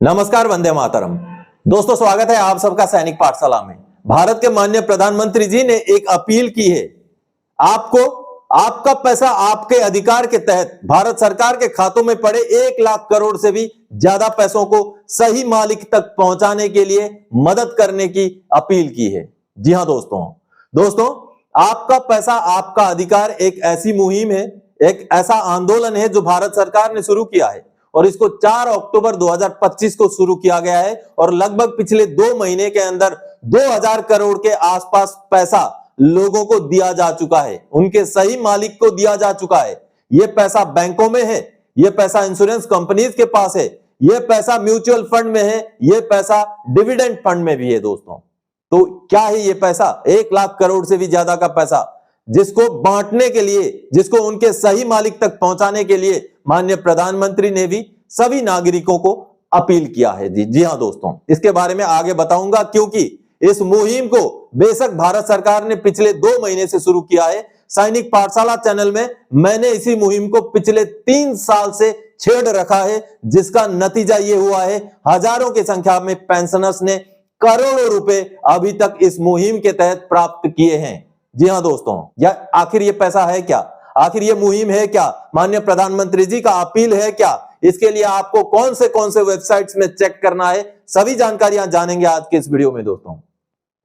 नमस्कार, वंदे मातरम। दोस्तों, स्वागत है आप सबका सैनिक पाठशाला में। भारत के माननीय प्रधानमंत्री जी ने एक अपील की है। आपको आपका पैसा आपके अधिकार के तहत भारत सरकार के खातों में पड़े 1 लाख करोड़ से भी ज्यादा पैसों को सही मालिक तक पहुंचाने के लिए मदद करने की अपील की है। जी हां दोस्तों, आपका पैसा आपका अधिकार एक ऐसी मुहिम है, एक ऐसा आंदोलन है जो भारत सरकार ने शुरू किया है और इसको 4 अक्टूबर 2025 को शुरू किया गया है और लगभग पिछले 2 महीने के अंदर 2000 करोड़ के आसपास पैसा लोगों को दिया जा चुका है, उनके सही मालिक को दिया जा चुका है। यह पैसा बैंकों में है, यह पैसा इंश्योरेंस कंपनीज के पास है, यह पैसा म्यूचुअल फंड में है, यह पैसा डिविडेंड फंड में भी है। दोस्तों, तो क्या है यह पैसा? 1 लाख करोड़ से भी ज्यादा का पैसा जिसको बांटने के लिए, जिसको उनके सही मालिक तक पहुंचाने के लिए माननीय प्रधानमंत्री ने भी सभी नागरिकों को अपील किया है। जी हां दोस्तों, इसके बारे में आगे बताऊंगा, क्योंकि इस मुहिम को बेशक भारत सरकार ने पिछले 2 महीने से शुरू किया है। सैनिक पाठशाला चैनल में मैंने इसी मुहिम को पिछले 3 साल से छेड़ रखा है, जिसका नतीजा यह हुआ है हजारों की संख्या में पेंशनर्स ने करोड़ों रुपए अभी तक इस मुहिम के तहत प्राप्त किए हैं। जी हां दोस्तों, या आखिर ये पैसा है क्या? आखिर ये मुहिम है क्या? माननीय प्रधानमंत्री जी का अपील है क्या? इसके लिए आपको कौन से वेबसाइट्स में चेक करना है, सभी जानकारियां जानेंगे आज के इस वीडियो में दोस्तों।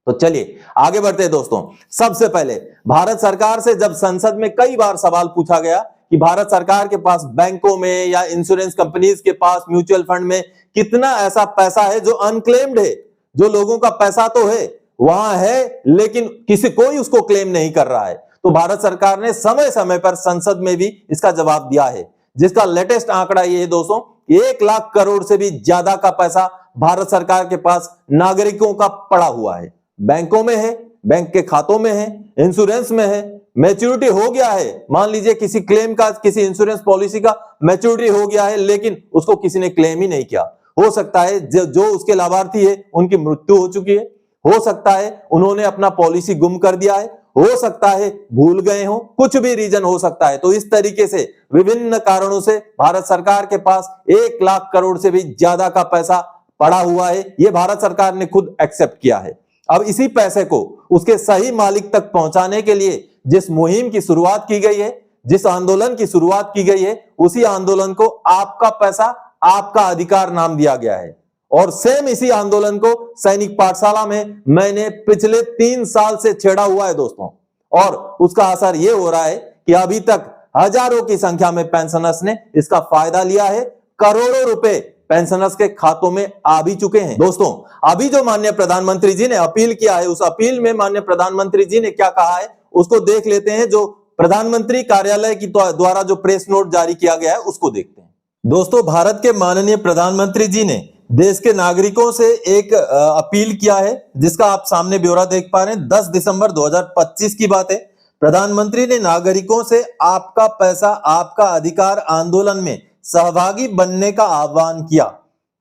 तो चलिए आगे बढ़ते हैं दोस्तों। सबसे पहले भारत सरकार से जब संसद में कई बार सवाल पूछा गया कि भारत सरकार के पास बैंकों में या इंश्योरेंस कंपनीज के पास, म्यूचुअल फंड में कितना ऐसा पैसा है जो अनक्लेम्ड है, जो लोगों का पैसा तो है, वहां है, लेकिन कोई उसको क्लेम नहीं कर रहा है। तो भारत सरकार ने समय समय पर संसद में भी इसका जवाब दिया है, जिसका लेटेस्ट आंकड़ा ये है दोस्तों, 1 लाख करोड़ से भी ज्यादा का पैसा भारत सरकार के पास नागरिकों का पड़ा हुआ है। बैंकों में है, बैंक के खातों में है, इंश्योरेंस में है, मैच्योरिटी हो गया है। मान लीजिए किसी क्लेम का, किसी इंश्योरेंस पॉलिसी का मैच्योरिटी हो गया है, लेकिन उसको किसी ने क्लेम ही नहीं किया। हो सकता है जो उसके लाभार्थी है उनकी मृत्यु हो चुकी है, हो सकता है उन्होंने अपना पॉलिसी गुम कर दिया है, हो सकता है भूल गए हो, कुछ भी रीजन हो सकता है। तो इस तरीके से विभिन्न कारणों से भारत सरकार के पास 1 लाख करोड़ से भी ज्यादा का पैसा पड़ा हुआ है। यह भारत सरकार ने खुद एक्सेप्ट किया है। अब इसी पैसे को उसके सही मालिक तक पहुंचाने के लिए जिस मुहिम की शुरुआत की गई है, जिस आंदोलन की शुरुआत की गई है, उसी आंदोलन को आपका पैसा आपका अधिकार नाम दिया गया है। और सेम इसी आंदोलन को सैनिक पाठशाला में मैंने पिछले 3 साल से छेड़ा हुआ है दोस्तों, और उसका असर यह हो रहा है कि अभी तक हजारों की संख्या में पेंशनर्स ने इसका फायदा लिया है। करोड़ों रुपए पेंशनर्स के खातों में आ भी चुके हैं। दोस्तों, अभी जो माननीय प्रधानमंत्री जी ने अपील किया है, उस अपील में माननीय प्रधानमंत्री जी ने क्या कहा है उसको देख लेते हैं। जो प्रधानमंत्री कार्यालय की द्वारा जो प्रेस नोट जारी किया गया है उसको देखते हैं। दोस्तों, भारत के माननीय प्रधानमंत्री जी ने देश के नागरिकों से एक अपील किया है, जिसका आप सामने ब्यौरा देख पा रहे हैं। 10 दिसंबर 2025 की बात है। प्रधानमंत्री ने नागरिकों से आपका पैसा आपका अधिकार आंदोलन में सहभागी बनने का आह्वान किया।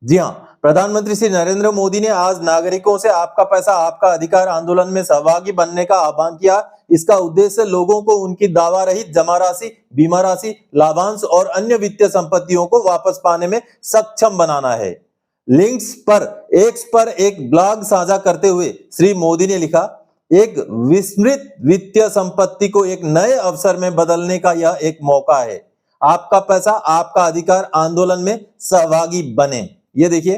जी हां, प्रधानमंत्री श्री नरेंद्र मोदी ने आज नागरिकों से आपका पैसा आपका अधिकार आंदोलन में सहभागी बनने का आह्वान किया। इसका उद्देश्य लोगों को उनकी दावा रहित जमा राशि, बीमा राशि, लाभांश और अन्य वित्तीय संपत्तियों को वापस पाने में सक्षम बनाना है। लिंक्स पर एक्स पर एक ब्लॉग साझा करते हुए श्री मोदी ने लिखा, एक विस्मृत वित्तीय संपत्ति को एक नए अवसर में बदलने का यह एक मौका है। आपका पैसा आपका अधिकार आंदोलन में सहभागी बने। ये देखिए,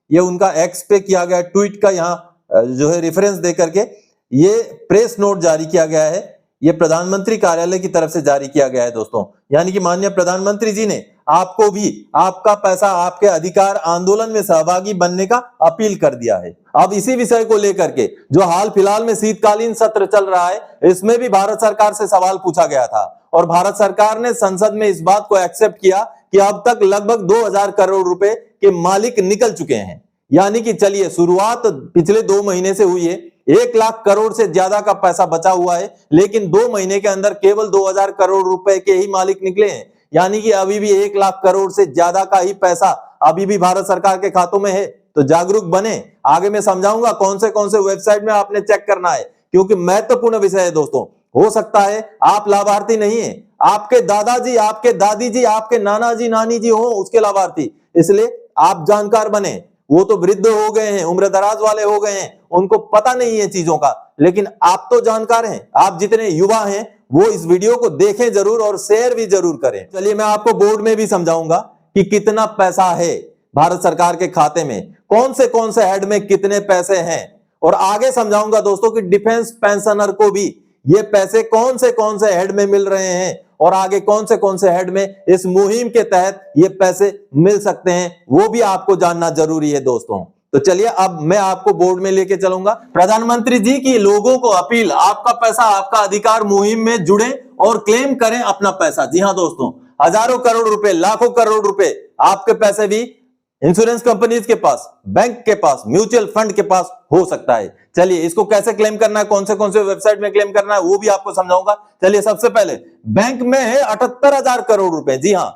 ये उनका एक्स पे किया गया ट्वीट का यहाँ जो है रेफरेंस दे करके ये प्रेस नोट जारी किया गया है। ये प्रधानमंत्री कार्यालय की तरफ से जारी किया गया है दोस्तों। यानी कि माननीय प्रधानमंत्री जी ने आपको भी आपका पैसा आपके अधिकार आंदोलन में सहभागी बनने का अपील कर दिया है। अब इसी विषय को लेकर के जो हाल फिलहाल में शीतकालीन सत्र चल रहा है, इसमें भी भारत सरकार से सवाल पूछा गया था और भारत सरकार ने संसद में इस बात को एक्सेप्ट किया कि अब तक लगभग 2000 करोड़ रुपए के मालिक निकल चुके हैं। यानी कि चलिए, शुरुआत पिछले 2 महीने से हुई है, 1 लाख करोड़ से ज्यादा का पैसा बचा हुआ है, लेकिन 2 महीने के अंदर केवल 2000 करोड़ रुपए के ही मालिक निकले हैं। यानी कि अभी भी 1 लाख करोड़ से ज्यादा का ही पैसा अभी भी भारत सरकार के खातों में है। तो जागरूक बने। आगे मैं समझाऊंगा कौन से वेबसाइट में आपने चेक करना है, क्योंकि महत्वपूर्ण विषय है दोस्तों। हो सकता है आप लाभार्थी नहीं है, आपके दादाजी, आपके दादी जी, आपके नाना जी, नानी जी हो उसके लाभार्थी, इसलिए आप जानकार बने। वो तो वृद्ध हो गए हैं, उम्र दराज वाले हो गए हैं, उनको पता नहीं है चीजों का, लेकिन आप तो जानकार हैं। आप जितने युवा हैं वो इस वीडियो को देखें जरूर और शेयर भी जरूर करें। चलिए मैं आपको बोर्ड में भी समझाऊंगा कि कितना पैसा है भारत सरकार के खाते में, कौन से हेड में कितने पैसे हैं, और आगे समझाऊंगा दोस्तों कि डिफेंस पेंशनर को भी ये पैसे कौन से हेड में मिल रहे हैं और आगे कौन से हेड में इस मुहिम के तहत ये पैसे मिल सकते हैं, वो भी आपको जानना जरूरी है दोस्तों। तो चलिए अब मैं आपको बोर्ड में लेके चलूंगा। प्रधानमंत्री जी की लोगों को अपील, आपका पैसा आपका अधिकार मुहिम में जुड़े और क्लेम करें अपना पैसा। जी हां दोस्तों, हजारों करोड़ रुपए, लाखों करोड़ रुपए आपके पैसे भी इंश्योरेंस कंपनीज के पास, बैंक के पास, म्यूचुअल फंड के पास हो सकता है। चलिए इसको कैसे क्लेम करना है, कौन से वेबसाइट में क्लेम करना है, वो भी आपको समझाऊंगा। चलिए सबसे पहले बैंक में है 78,000 करोड़ रुपए। जी हां,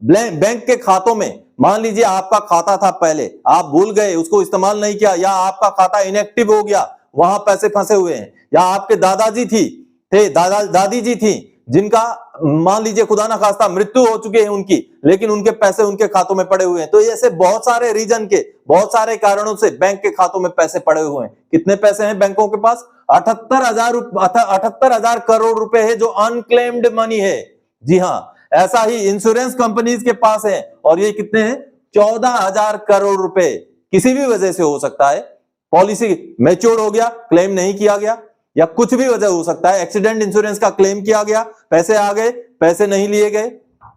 बैंक के खातों में, मान लीजिए आपका खाता था पहले, आप भूल गए, उसको इस्तेमाल नहीं किया, या आपका खाता इनएक्टिव हो गया, वहां पैसे फंसे हुए हैं, या आपके दादाजी दादी जी थी जिनका मान लीजिए खुदा ना खास्ता मृत्यु हो चुकी है उनकी, लेकिन उनके पैसे उनके खातों में पड़े हुए हैं। तो ऐसे बहुत सारे रीजन के, बहुत सारे कारणों से बैंक के खातों में पैसे पड़े हुए हैं। कितने पैसे हैं बैंकों के पास? 78,000 करोड़ रुपए है जो अनक्लेम्ड मनी है। जी हां, ऐसा ही इंश्योरेंस कंपनीज के पास है, और ये कितने हैं? 14,000 करोड़ रुपए। किसी भी वजह से हो सकता है, पॉलिसी मैच्योर हो गया, क्लेम नहीं किया गया, या कुछ भी वजह हो सकता है, एक्सीडेंट इंश्योरेंस का क्लेम किया गया, पैसे आ गए, पैसे नहीं लिए गए,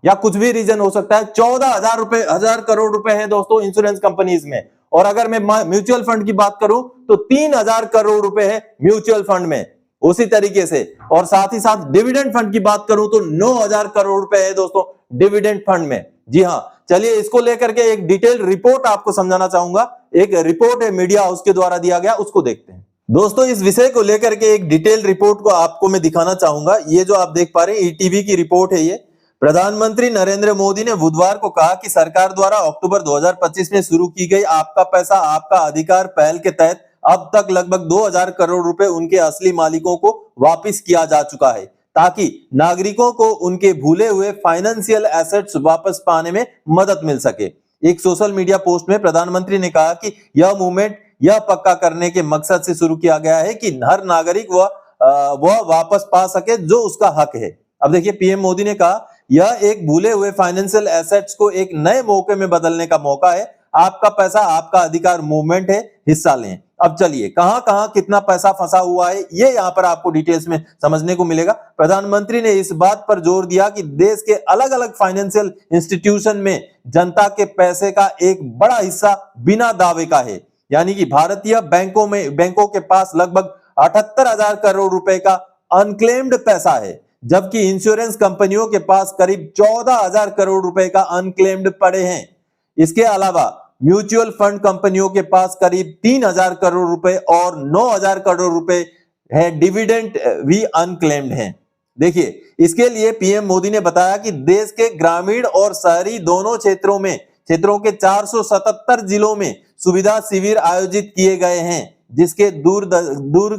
या कुछ भी रीजन हो सकता है। 14,000 करोड़ रुपए हैं दोस्तों इंश्योरेंस कंपनीज में। और अगर मैं म्यूचुअल फंड की बात करूं तो 3,000 करोड़ रुपए है म्यूचुअल फंड में, उसी तरीके से। और साथ ही साथ डिविडेंड फंड की बात करूं तो 9,000 करोड़ रुपए है दोस्तों डिविडेंड फंड में। जी हां, चलिए इसको लेकर के एक डिटेल रिपोर्ट आपको समझाना चाहूंगा। एक रिपोर्ट है मीडिया हाउस के द्वारा दिया गया, उसको देखते हैं दोस्तों। इस विषय को लेकर के एक डिटेल रिपोर्ट को आपको मैं दिखाना चाहूंगा। ये जो आप देख पा रहे हैं ईटीवी की रिपोर्ट है। ये प्रधानमंत्री नरेंद्र मोदी ने बुधवार को कहा कि सरकार द्वारा अक्टूबर 2025 में शुरू की गई आपका पैसा आपका अधिकार पहल के तहत अब तक लगभग 2,000 करोड़ रुपए उनके असली मालिकों को वापस किया जा चुका है, ताकि नागरिकों को उनके भूले हुए फाइनेंशियल एसेट्स वापस पाने में मदद मिल सके। एक सोशल मीडिया पोस्ट में प्रधानमंत्री ने कहा कि यह मूवमेंट यह पक्का करने के मकसद से शुरू किया गया है कि हर नागरिक वह वापस पा सके जो उसका हक है। अब देखिए, पीएम मोदी ने कहा यह एक भूले हुए फाइनेंशियल एसेट्स को एक नए मौके में बदलने का मौका है। आपका पैसा आपका अधिकार मूवमेंट है, हिस्सा लें। अब चलिए कहां कितना पैसा फंसा हुआ है ये यहां पर आपको डिटेल्स में समझने को मिलेगा। प्रधानमंत्री ने इस बात पर जोर दिया कि देश के अलग अलग फाइनेंशियल इंस्टीट्यूशन में जनता के पैसे का एक बड़ा हिस्सा बिना दावे का है, यानी कि भारतीय बैंकों के पास लगभग 78,000 करोड़ रुपए का अनक्लेम्ड पैसा है, जबकि इंश्योरेंस कंपनियों के पास करीब 14,000 करोड़ रुपए का अनक्लेम्ड पड़े हैं। इसके अलावा म्यूचुअल फंड कंपनियों के पास करीब 3,000 करोड़ रुपए और 9,000 करोड़ रुपए है डिविडेंड भी अनक्लेम्ड हैं। देखिए, इसके लिए पीएम मोदी ने बताया कि देश के ग्रामीण और शहरी दोनों क्षेत्रों के 477 जिलों में सुविधा शिविर आयोजित किए गए हैं, जिसके दूर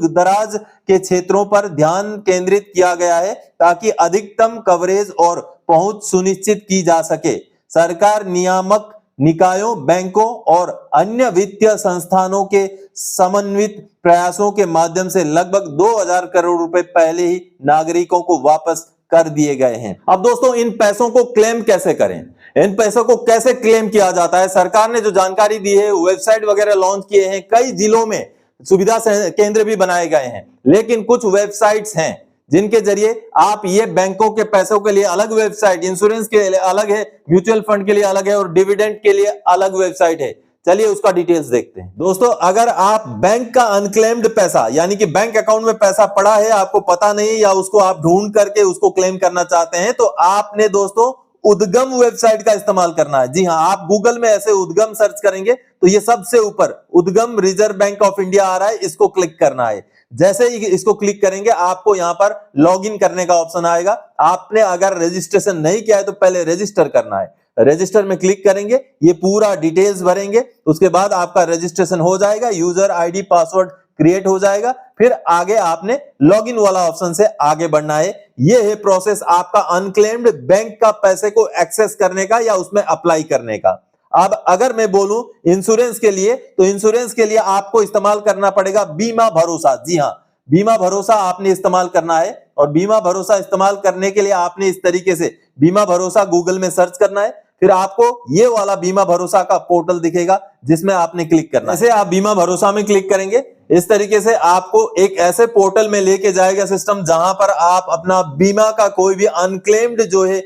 दराज के क्षेत्रों पर ध्यान केंद्रित किया गया है ताकि अधिकतम कवरेज और पहुंच सुनिश्चित की जा सके। सरकार नियामक निकायों, बैंकों और अन्य वित्तीय संस्थानों के समन्वित प्रयासों के माध्यम से लगभग 2,000 करोड़ रुपए पहले ही नागरिकों को वापस कर दिए गए हैं। अब दोस्तों, इन पैसों को क्लेम कैसे करें, इन पैसों को कैसे क्लेम किया जाता है? सरकार ने जो जानकारी दी है, वेबसाइट वगैरह लॉन्च किए हैं, कई जिलों में सुविधा केंद्र भी बनाए गए हैं, लेकिन कुछ वेबसाइट्स हैं जिनके जरिए आप ये बैंकों के पैसों के लिए अलग वेबसाइट, इंश्योरेंस के लिए अलग है, म्यूचुअल फंड के लिए अलग है और डिविडेंड के लिए अलग वेबसाइट है। चलिए उसका डिटेल्स देखते हैं। दोस्तों, अगर आप बैंक का अनक्लेम्ड पैसा, यानी कि बैंक अकाउंट में पैसा पड़ा है, आपको पता नहीं, या उसको आप ढूंढ करके उसको क्लेम करना चाहते हैं, तो आपने दोस्तों उद्गम वेबसाइट का इस्तेमाल करना है। जी हां, आप गूगल में ऐसे उद्गम सर्च करेंगे तो ये सबसे ऊपर उद्गम रिजर्व बैंक ऑफ इंडिया आ रहा है, इसको क्लिक करना है। जैसे ही इसको क्लिक करेंगे आपको यहां पर लॉगिन करने का ऑप्शन आएगा। आपने अगर रजिस्ट्रेशन नहीं किया है तो पहले रजिस्टर करना है। रजिस्टर में क्लिक करेंगे, ये पूरा डिटेल्स भरेंगे, उसके बाद आपका रजिस्ट्रेशन हो जाएगा, यूजर आईडी पासवर्ड क्रिएट हो जाएगा, फिर आगे आपने लॉगिन वाला ऑप्शन से आगे बढ़ना है। ये है प्रोसेस आपका अनक्लेम्ड बैंक का पैसे को एक्सेस करने का या उसमें अप्लाई करने का। अब अगर मैं बोलूं इंश्योरेंस के लिए, तो इंश्योरेंस के लिए आपको इस्तेमाल करना पड़ेगा बीमा भरोसा। जी हां, बीमा भरोसा आपने इस्तेमाल करना है, और बीमा भरोसा इस्तेमाल करने के लिए आपने इस तरीके से बीमा भरोसा गूगल में सर्च करना है। फिर आपको ये वाला बीमा भरोसा का पोर्टल दिखेगा जिसमें आपने क्लिक करना है। जैसे आप बीमा भरोसा में क्लिक करेंगे, इस तरीके से आपको एक ऐसे पोर्टल में लेके जाएगा सिस्टम, जहां पर आप अपना बीमा का कोई भी अनक्लेम्ड जो है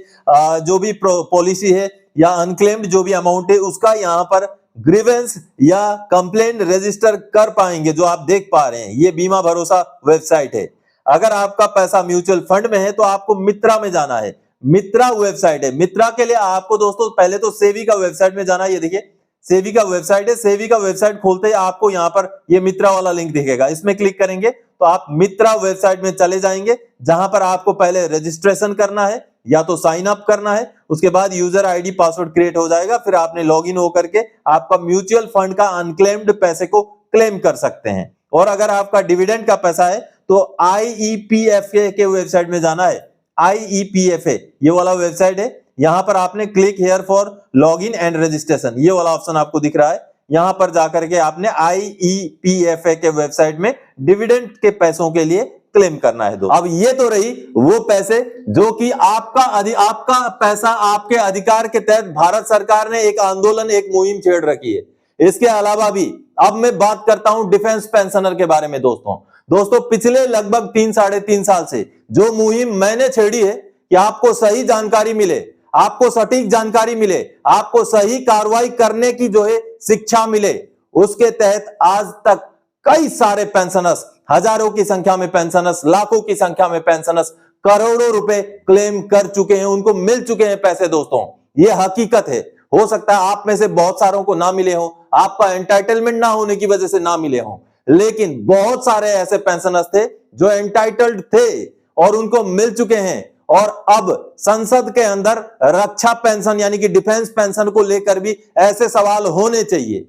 जो भी पॉलिसी है या अनक्लेम्ड जो भी अमाउंट है उसका यहां पर ग्रीवेंस या कंप्लेंट रजिस्टर कर पाएंगे। जो आप देख पा रहे हैं ये बीमा भरोसा वेबसाइट है। अगर आपका पैसा म्यूचुअल फंड में है तो आपको मित्रा में जाना है। मित्रा वेबसाइट है। मित्रा के लिए आपको दोस्तों पहले तो सेवी का वेबसाइट में जाना है। ये देखिए सेवी का वेबसाइट है। सेवी का वेबसाइट खोलते ही आपको यहाँ पर ये मित्रा वाला लिंक दिखेगा, इसमें क्लिक करेंगे तो आप मित्रा वेबसाइट में चले जाएंगे, जहां पर आपको पहले रजिस्ट्रेशन करना है या तो साइन अप करना है। उसके बाद यूजर आईडी पासवर्ड क्रिएट हो जाएगा, फिर आपने लॉगिन होकर के आपका म्यूचुअल फंड का अनक्लेम्ड पैसे को क्लेम कर सकते हैं। और अगर आपका डिविडेंड का पैसा है तो IEPFA के वेबसाइट में जाना है। IEPFA ये वाला वेबसाइट है। यहां पर आपने click here for login and registration, ये वाला ऑप्शन आपको दिख रहा है। यहां पर जाकर के आपने IEPFA के वेबसाइट में डिविडेंड के पैसों के लिए क्लेम करना है। अब ये तो रही वो पैसे जो कि आपका पैसा आपके अधिकार के तहत भारत सरकार ने एक आंदोलन, एक मुहिम छेड़ रखी है। इसके अलावा भी अब मैं बात करता हूं डिफेंस पेंशनर के बारे में। दोस्तों पिछले लगभग 3-3.5 साल से जो मुहिम मैंने छेड़ी है कि आपको सही जानकारी मिले, आपको सटीक जानकारी मिले, आपको सही कार्रवाई करने की जो है शिक्षा मिले, उसके तहत आज तक कई सारे पेंशनर्स, हजारों की संख्या में पेंशनर्स, लाखों की संख्या में पेंशनर्स करोड़ों रुपए क्लेम कर चुके हैं, उनको मिल चुके हैं पैसे। दोस्तों ये हकीकत है। हो सकता है आप में से बहुत सारों को ना मिले हो, आपका एंटाइटलमेंट ना होने की वजह से ना मिले हो, लेकिन बहुत सारे ऐसे पेंशनर्स थे जो एंटाइटल्ड थे और उनको मिल चुके हैं। और अब संसद के अंदर रक्षा पेंशन यानी कि डिफेंस पेंशन को लेकर भी ऐसे सवाल होने चाहिए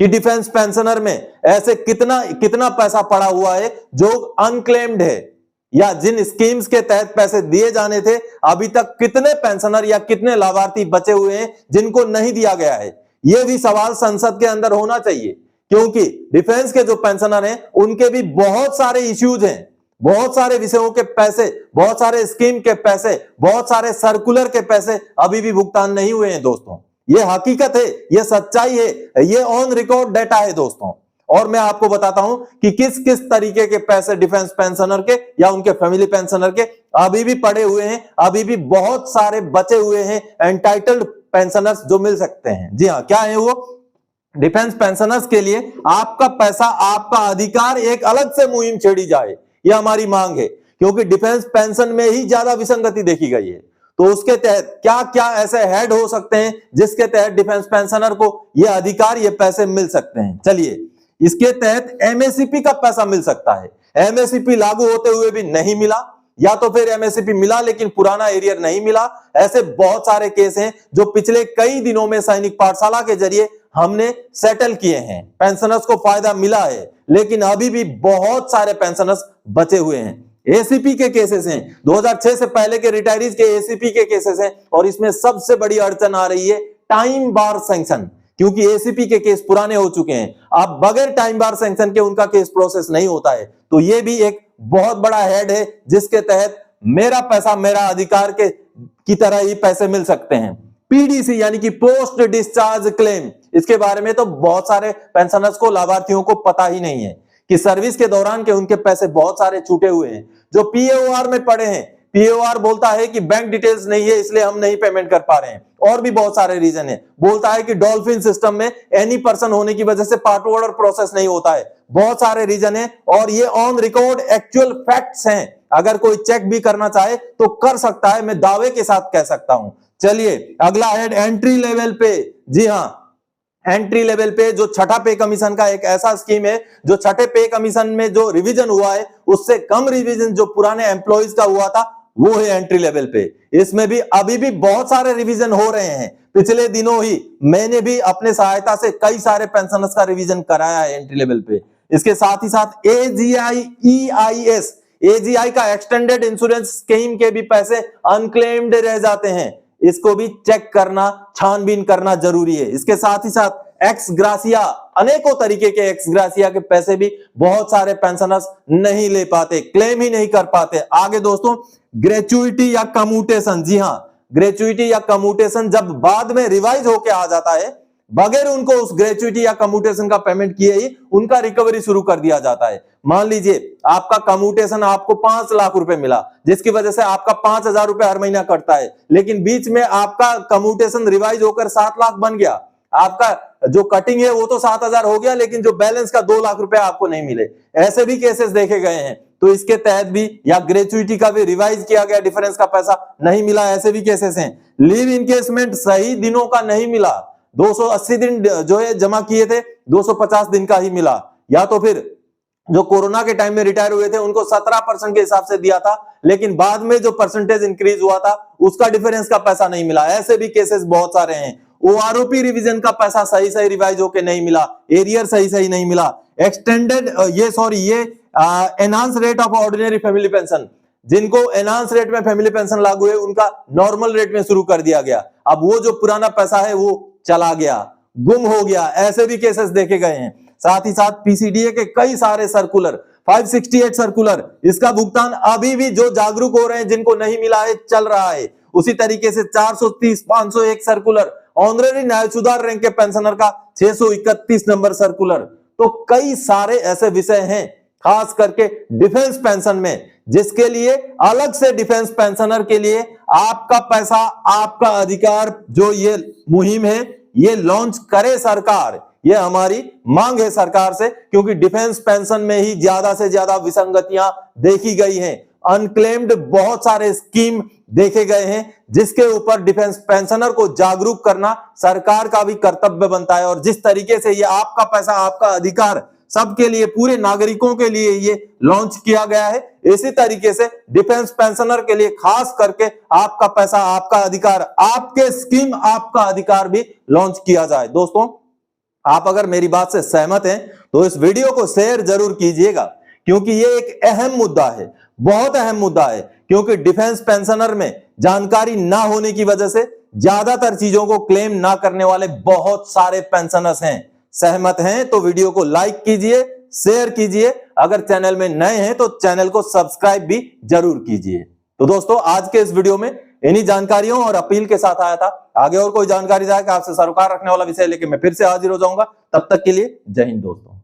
कि डिफेंस पेंशनर में ऐसे कितना पैसा पड़ा हुआ है जो अनक्लेम्ड है, या जिन स्कीम्स के तहत पैसे दिए जाने थे अभी तक कितने पेंशनर या कितने लाभार्थी बचे हुए हैं जिनको नहीं दिया गया है। यह भी सवाल संसद के अंदर होना चाहिए, क्योंकि डिफेंस के जो पेंशनर हैं उनके भी बहुत सारे इश्यूज हैं, बहुत सारे विषयों के पैसे, बहुत सारे स्कीम के पैसे, बहुत सारे सर्कुलर के पैसे अभी भी भुगतान नहीं हुए हैं। दोस्तों ये हकीकत है, ये सच्चाई है, ये ऑन रिकॉर्ड डेटा है दोस्तों। और मैं आपको बताता हूं कि किस किस तरीके के पैसे डिफेंस पेंशनर के या उनके फैमिली पेंशनर के अभी भी पड़े हुए हैं, अभी भी बहुत सारे बचे हुए हैं एंटाइटल्ड पेंशनर्स जो मिल सकते हैं। जी हाँ, क्या है वो? डिफेंस पेंशनर्स के लिए आपका पैसा, आपका अधिकार, एक अलग से मुहिम छेड़ी जाए, यह हमारी मांग है, क्योंकि डिफेंस पेंशन में ही ज्यादा विसंगति देखी गई है। तो उसके तहत क्या क्या ऐसे हेड हो सकते हैं जिसके तहत डिफेंस पेंशनर को यह अधिकार, ये पैसे मिल सकते हैं? चलिए, इसके तहत MSCP का पैसा मिल सकता है। MSCP लागू होते हुए भी नहीं मिला, या तो फिर MSCP मिला लेकिन पुराना एरियर नहीं मिला। ऐसे बहुत सारे केस हैं जो पिछले कई दिनों में सैनिक पाठशाला के जरिए हमने सेटल किए हैं, पेंशनर्स को फायदा मिला है, लेकिन अभी भी बहुत सारे पेंशनर्स बचे हुए हैं। ACP के केसेस हैं, 2006 से पहले के रिटायरीज के ACP के केसेस हैं, और इसमें सबसे बड़ी अड़चन आ रही है टाइम बार सैंक्शन, क्योंकि ACP के केस पुराने हो चुके हैं। अब बगैर टाइम बार सैंक्शन के उनका केस प्रोसेस नहीं होता है। तो ये भी एक बहुत बड़ा हेड है जिसके तहत मेरा पैसा मेरा अधिकार के की तरह ही पैसे मिल सकते हैं। PDC यानी कि पोस्ट डिस्चार्ज क्लेम, इसके बारे में तो बहुत सारे पेंशनर्स को, लाभार्थियों को पता ही नहीं है कि सर्विस के दौरान के उनके पैसे बहुत सारे छूटे हुए हैं जो PAOR में पड़े हैं। PAOR बोलता है कि बैंक डिटेल्स नहीं है इसलिए हम नहीं पेमेंट कर पा रहे हैं, और भी बहुत सारे रीजन है। बोलता है कि डॉल्फिन सिस्टम में एनी पर्सन होने की वजह से पार्ट ऑर्डर प्रोसेस नहीं होता है। बहुत सारे रीजन है, और ये ऑन रिकॉर्ड एक्चुअल फैक्ट्स हैं। अगर कोई चेक भी करना चाहे तो कर सकता है, मैं दावे के साथ कह सकता हूं। चलिए अगला हेड एंट्री लेवल पे। जी हां, एंट्री लेवल पे जो छठा पे कमीशन का एक ऐसा स्कीम है जो छठे पे कमीशन में जो रिवीजन हुआ है उससे कम रिवीजन जो पुराने एम्प्लॉइज का हुआ था वो है एंट्री लेवल पे। इसमें भी अभी भी बहुत सारे रिवीजन हो रहे हैं। पिछले दिनों ही मैंने भी अपने सहायता से कई सारे पेंशनर्स का रिवीजन कराया है एंट्री लेवल पे। इसके साथ ही साथ AGI EIS का एक्सटेंडेड इंश्योरेंस स्कीम के भी पैसे अनक्लेम्ड रह जाते हैं। इसको भी चेक करना, छानबीन करना जरूरी है। इसके साथ ही साथ एक्स ग्रासिया, अनेकों तरीके के एक्स ग्रासिया के पैसे भी बहुत सारे पेंशनर्स नहीं ले पाते, क्लेम ही नहीं कर पाते। आगे दोस्तों, ग्रेचुइटी या कम्यूटेशन, जी हां, ग्रेचुइटी या कम्यूटेशन जब बाद में रिवाइज होके आ जाता है, बगैर उनको उस ग्रेचुइटी या कम्यूटेशन का पेमेंट किए ही उनका रिकवरी शुरू कर दिया जाता है। मान लीजिए आपका कम्यूटेशन आपको 5 लाख रुपए मिला, जिसकी वजह से आपका 5,000 रुपए हर महीना कटता है, लेकिन बीच में आपका कम्यूटेशन रिवाइज होकर 7 लाख बन गया, आपका जो कटिंग है वो तो 7,000 हो गया, लेकिन जो बैलेंस का 2 लाख रुपए आपको नहीं मिले। ऐसे भी केसेस देखे गए हैं, तो इसके तहत भी, या ग्रेचुइटी का भी रिवाइज किया गया, डिफरेंस का पैसा नहीं मिला, ऐसे भी केसेस हैं। लीव इनकेसमेंट सही दिनों का नहीं मिला, 280 दिन जो है जमा किए थे, 250 दिन का ही मिला, या तो फिर जो कोरोना के टाइम में रिटायर हुए थे उनको 17% के हिसाब से दिया था, लेकिन बाद में जो परसेंटेज इंक्रीज हुआ था उसका डिफरेंस का पैसा नहीं मिला। ऐसे भी केसेस बहुत सारे हैं। ओआरओपी रिवीजन का पैसा सही सही रिवाइज होके नहीं मिला, एरियर सही सही नहीं मिला, एक्सटेंडेड ये enhance rate of ordinary family pension, जिनको एनहांस रेट में फैमिली पेंशन लागू है उनका नॉर्मल रेट में शुरू कर दिया गया। अब वो जो पुराना पैसा है वो चला गया, गुम हो गया, ऐसे भी केसेस देखे गए हैं। साथ ही साथ पीसीडीए के कई सारे सर्कुलर, 568 सर्कुलर, इसका भुगतान अभी भी जो जागरूक हो रहे हैं, जिनको नहीं मिला है, चल रहा है। उसी तरीके से 430, 501 सर्कुलर, ऑनररी न्याय सुधार रैंक के पेंशनर का 631 नंबर सर्कुलर। तो कई सारे ऐसे विषय हैं, खास करके डिफेंस पेंशन में, जिसके लिए अलग से डिफेंस पेंशनर के लिए आपका पैसा आपका अधिकार जो ये मुहिम है, ये लॉन्च करे सरकार। ये हमारी मांग है सरकार से, क्योंकि डिफेंस पेंशन में ही ज्यादा से ज्यादा विसंगतियां देखी गई हैं। अनक्लेम्ड बहुत सारे स्कीम देखे गए हैं, जिसके ऊपर डिफेंस पेंशनर को जागरूक करना सरकार का भी कर्तव्य बनता है। और जिस तरीके से ये आपका पैसा आपका अधिकार सबके लिए, पूरे नागरिकों के लिए ये लॉन्च किया गया है, इसी तरीके से डिफेंस पेंशनर के लिए खास करके आपका पैसा आपका अधिकार, आपके स्कीम आपका अधिकार भी लॉन्च किया जाए। दोस्तों, आप अगर मेरी बात से सहमत हैं तो इस वीडियो को शेयर जरूर कीजिएगा, क्योंकि ये एक अहम मुद्दा है, बहुत अहम मुद्दा है। क्योंकि डिफेंस पेंशनर में जानकारी ना होने की वजह से ज्यादातर चीजों को क्लेम ना करने वाले बहुत सारे पेंशनर्स हैं। सहमत हैं तो वीडियो को लाइक कीजिए, शेयर कीजिए, अगर चैनल में नए हैं तो चैनल को सब्सक्राइब भी जरूर कीजिए। तो दोस्तों, आज के इस वीडियो में इन्हीं जानकारियों और अपील के साथ आया था। आगे और कोई जानकारी जाए कि आपसे सरोकार रखने वाला विषय लेके मैं फिर से हाजिर हो जाऊंगा। तब तक के लिए जय हिंद दोस्तों।